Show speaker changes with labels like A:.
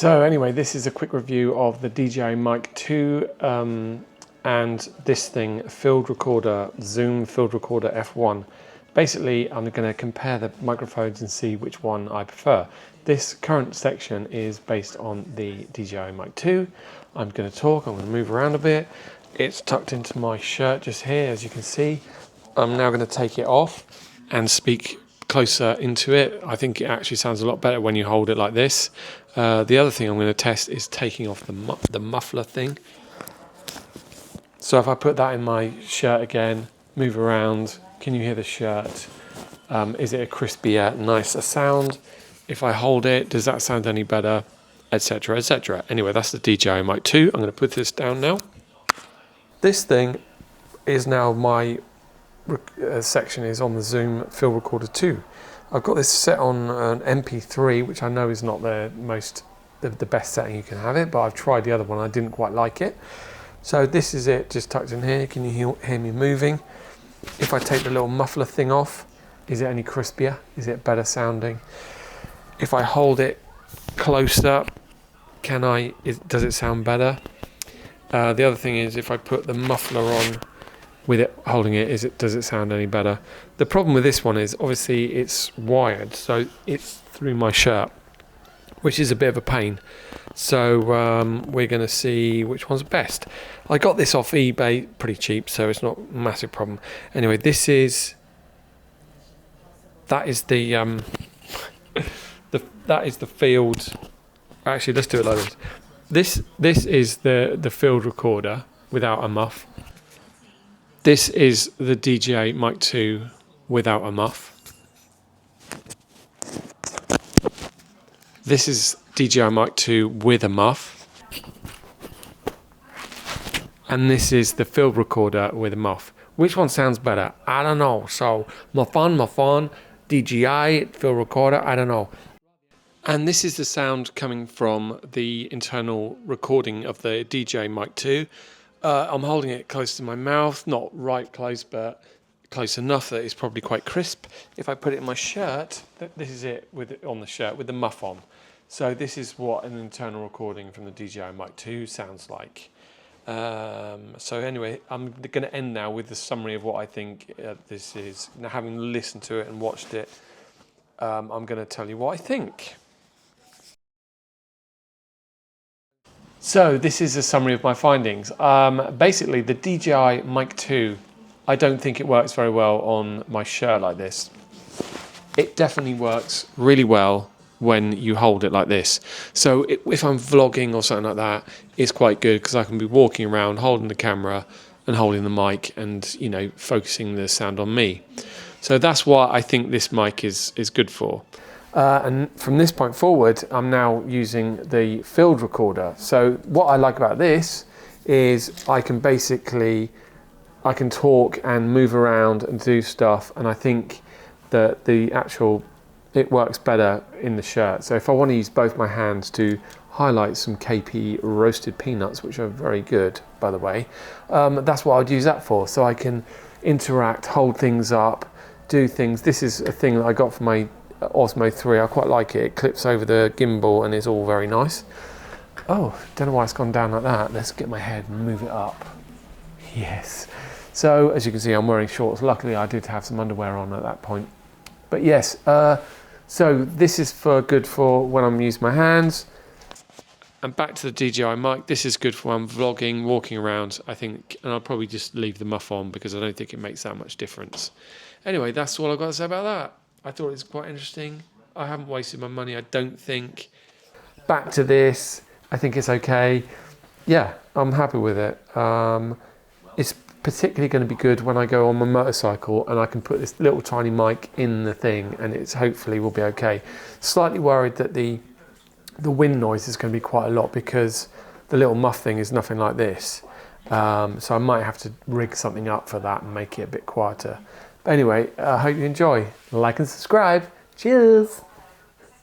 A: So anyway, this is a quick review of the DJI Mic 2 and this thing, field recorder, Zoom field recorder F1. Basically, I'm going to compare the microphones and see which one I prefer. This current section is based on the DJI Mic 2. I'm going to talk, I'm going to move around a bit. It's tucked into my shirt just here, as you can see. I'm now going to take it off and speak closer into it. I think it actually sounds a lot better when you hold it like this. The other thing I'm going to test is taking off the muffler thing. So if I put that in my shirt again, move around, can you hear the shirt? Is it a crispier, nicer sound? If I hold it, does that sound any better? Etc, etc. Anyway, that's the DJI Mic 2. I'm going to put this down now. This thing is now my section is on the Zoom Field Recorder 2. I've got this set on an MP3, which I know is not the best setting you can have it, but I've tried the other one. I didn't quite like it. So this is it, just tucked in here. Can you hear me moving? If I take the little muffler thing off, is it any crispier? Is it better sounding? If I hold it close up, does it sound better? The other thing is if I put the muffler on with it holding it, does it sound any better? The problem with this one is obviously it's wired, so it's through my shirt, which is a bit of a pain. So we're going to see which one's best. I got this off eBay pretty cheap, so it's not a massive problem. Anyway, that is the that is the field. Actually, let's do it like this. This is the field recorder without a muff. This is the DJI Mic 2 without a muff. This is DJI Mic 2 with a muff. And this is the field recorder with a muff. Which one sounds better? I don't know. So, my phone, DJI field recorder, I don't know. And this is the sound coming from the internal recording of the DJI Mic 2. I'm holding it close to my mouth, not right close, but close enough that it's probably quite crisp. If I put it in my shirt, this is it on the shirt with the muff on. So this is what an internal recording from the DJI Mic 2 sounds like. So anyway, I'm going to end now with the summary of what I think this is. Now, having listened to it and watched it, I'm going to tell you what I think. So this is a summary of my findings. Basically, the DJI Mic 2, I don't think it works very well on my shirt like this. It definitely works really well when you hold it like this. So if I'm vlogging or something like that, it's quite good because I can be walking around holding the camera and holding the mic and, you know, focusing the sound on me. So that's what I think this mic is good for. And from this point forward, I'm now using the field recorder. So what I like about this is I can talk and move around and do stuff. And I think that it works better in the shirt. So if I want to use both my hands to highlight some KP roasted peanuts, which are very good, by the way, that's what I'd use that for. So I can interact, hold things up, do things. This is a thing that I got for my Osmo 3. I quite like it. It clips over the gimbal and it's all very nice. Oh, don't know why it's gone down like that. Let's get my head and move it up. Yes. So as you can see, I'm wearing shorts. Luckily, I did have some underwear on at that point. But yes, so this is good for when I'm using my hands. And back to the DJI Mic. This is good for when I'm vlogging, walking around, I think. And I'll probably just leave the muff on because I don't think it makes that much difference. Anyway, that's all I've got to say about that. I thought it was quite interesting. I haven't wasted my money, I don't think. Back to this, I think it's okay. Yeah, I'm happy with it. It's particularly going to be good when I go on my motorcycle and I can put this little tiny mic in the thing and it's hopefully will be okay. Slightly worried that the wind noise is going to be quite a lot because the little muff thing is nothing like this. So I might have to rig something up for that and make it a bit quieter. Anyway, I hope you enjoy. Like and subscribe. Cheers!